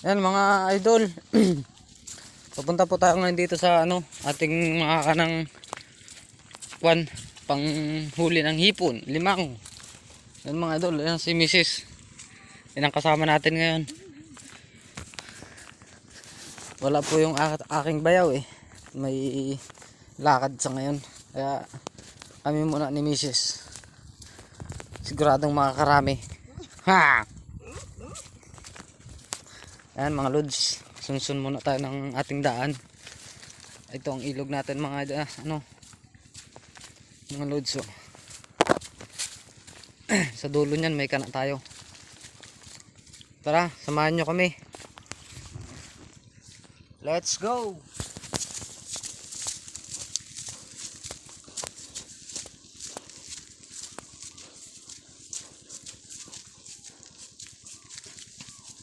Ayan mga idol. Papunta po tayo ngayon dito sa ating mga kanang panghuli ng hipon, limang. Ayan mga idol, ayan si Mrs. Yan ang kasama natin ngayon. Wala po yung aking bayaw eh. May lakad sa ngayon. Kaya kami muna ni Mrs. Siguradong makakarami. Ha! Ayan mga lods, sunsun muna tayo ng ating daan. Ito ang ilog natin mga mga lods. Oh. Sa dulo niyan may kana tayo. Tara, samahan nyo kami. Let's go!